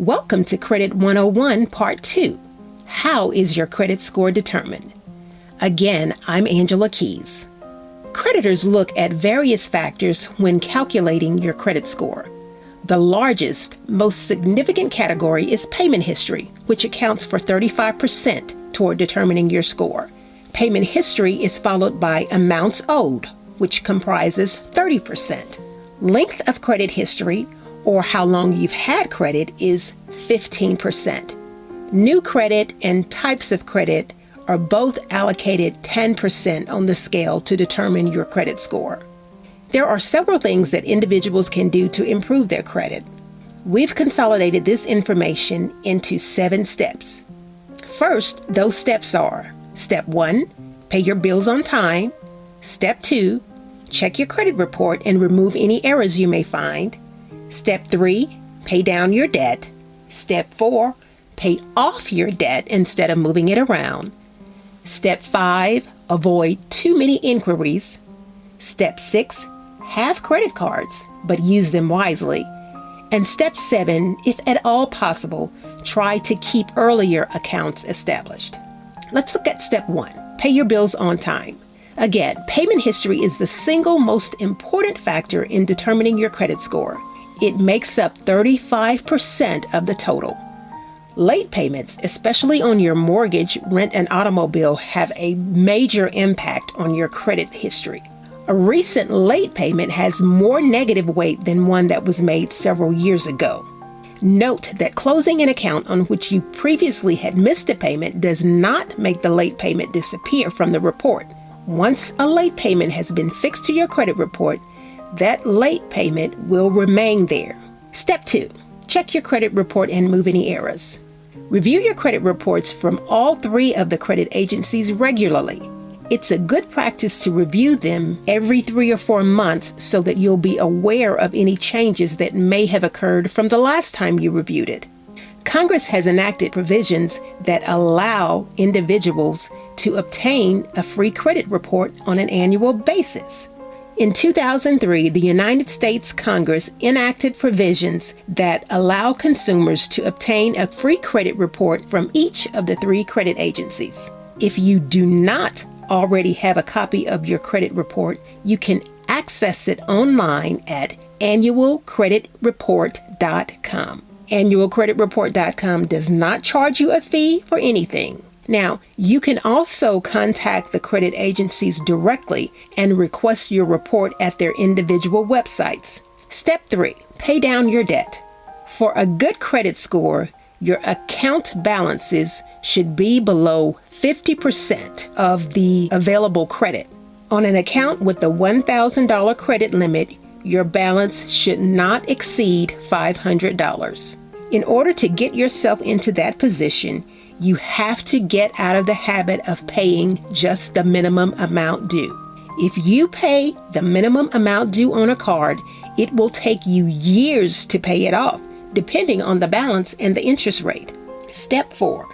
Welcome to Credit 101 Part 2. How is your credit score determined? Again, I'm Angela Keys. Creditors look at various factors when calculating your credit score. The largest, most significant category is payment history, which accounts for 35% toward determining your score. Payment history is followed by amounts owed, which comprises 30%. Length of credit history, or how long you've had credit, is 15%. New credit and types of credit are both allocated 10% on the scale to determine your credit score. There are several things that individuals can do to improve their credit. We've consolidated this information into 7 steps. First, those steps are: Step 1, pay your bills on time. Step 2, check your credit report and remove any errors you may find. Step 3, pay down your debt. Step 4, pay off your debt instead of moving it around. Step 5, avoid too many inquiries. Step 6, have credit cards, but use them wisely. And Step 7, if at all possible, try to keep earlier accounts established. Let's look at Step 1, pay your bills on time. Again, payment history is the single most important factor in determining your credit score. It makes up 35% of the total. Late payments, especially on your mortgage, rent, and automobile, have a major impact on your credit history. A recent late payment has more negative weight than one that was made several years ago. Note that closing an account on which you previously had missed a payment does not make the late payment disappear from the report. Once a late payment has been fixed to your credit report, that late payment will remain there. Step 2, check your credit report and remove any errors. Review your credit reports from all 3 of the credit agencies regularly. It's a good practice to review them every 3 or 4 months so that you'll be aware of any changes that may have occurred from the last time you reviewed it. Congress has enacted provisions that allow individuals to obtain a free credit report on an annual basis. In 2003, the United States Congress enacted provisions that allow consumers to obtain a free credit report from each of the 3 credit agencies. If you do not already have a copy of your credit report, you can access it online at annualcreditreport.com. Annualcreditreport.com does not charge you a fee for anything. Now, you can also contact the credit agencies directly and request your report at their individual websites. Step 3, pay down your debt. For a good credit score, your account balances should be below 50% of the available credit. On an account with the $1,000 credit limit, your balance should not exceed $500. In order to get yourself into that position, you have to get out of the habit of paying just the minimum amount due. If you pay the minimum amount due on a card, it will take you years to pay it off, depending on the balance and the interest rate. Step 4,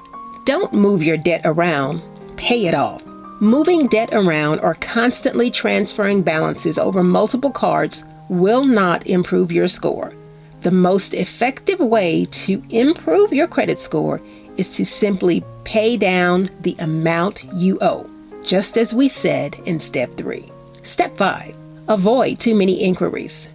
don't move your debt around, pay it off. Moving debt around or constantly transferring balances over multiple cards will not improve your score. The most effective way to improve your credit score is to simply pay down the amount you owe, just as we said in Step 3. Step 5, avoid too many inquiries.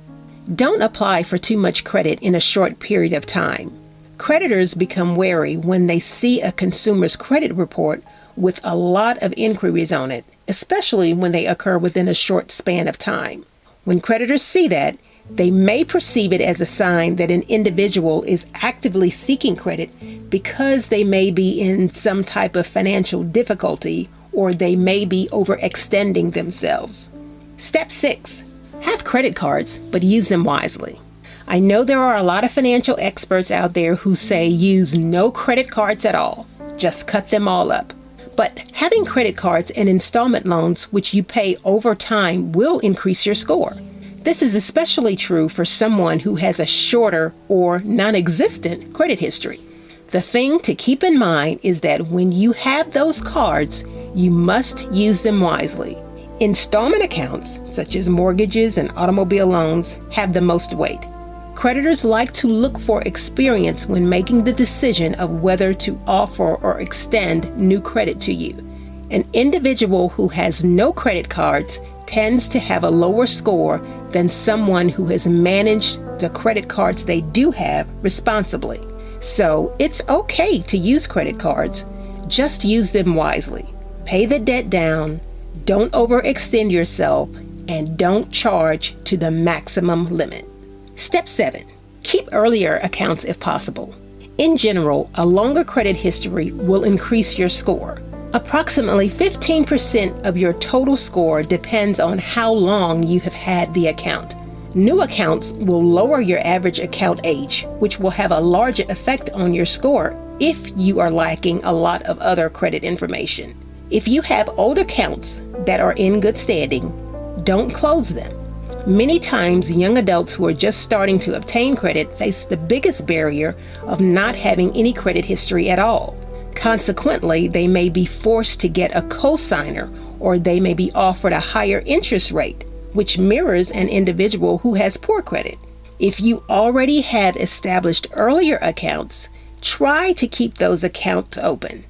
Don't apply for too much credit in a short period of time. Creditors become wary when they see a consumer's credit report with a lot of inquiries on it, especially when they occur within a short span of time. When creditors see that, they may perceive it as a sign that an individual is actively seeking credit because they may be in some type of financial difficulty or they may be overextending themselves. Step 6, have credit cards, but use them wisely. I know there are a lot of financial experts out there who say use no credit cards at all, just cut them all up. But having credit cards and installment loans which you pay over time will increase your score. This is especially true for someone who has a shorter or non-existent credit history. The thing to keep in mind is that when you have those cards, you must use them wisely. Installment accounts, such as mortgages and automobile loans, have the most weight. Creditors like to look for experience when making the decision of whether to offer or extend new credit to you. An individual who has no credit cards tends to have a lower score than someone who has managed the credit cards they do have responsibly. So it's okay to use credit cards. Just use them wisely. Pay the debt down, don't overextend yourself, and don't charge to the maximum limit. Step 7. Keep earlier accounts if possible. In general, a longer credit history will increase your score. Approximately 15% of your total score depends on how long you have had the account. New accounts will lower your average account age, which will have a larger effect on your score if you are lacking a lot of other credit information. If you have old accounts that are in good standing, don't close them. Many times, young adults who are just starting to obtain credit face the biggest barrier of not having any credit history at all. Consequently, they may be forced to get a cosigner, or they may be offered a higher interest rate, which mirrors an individual who has poor credit. If you already have established earlier accounts, try to keep those accounts open.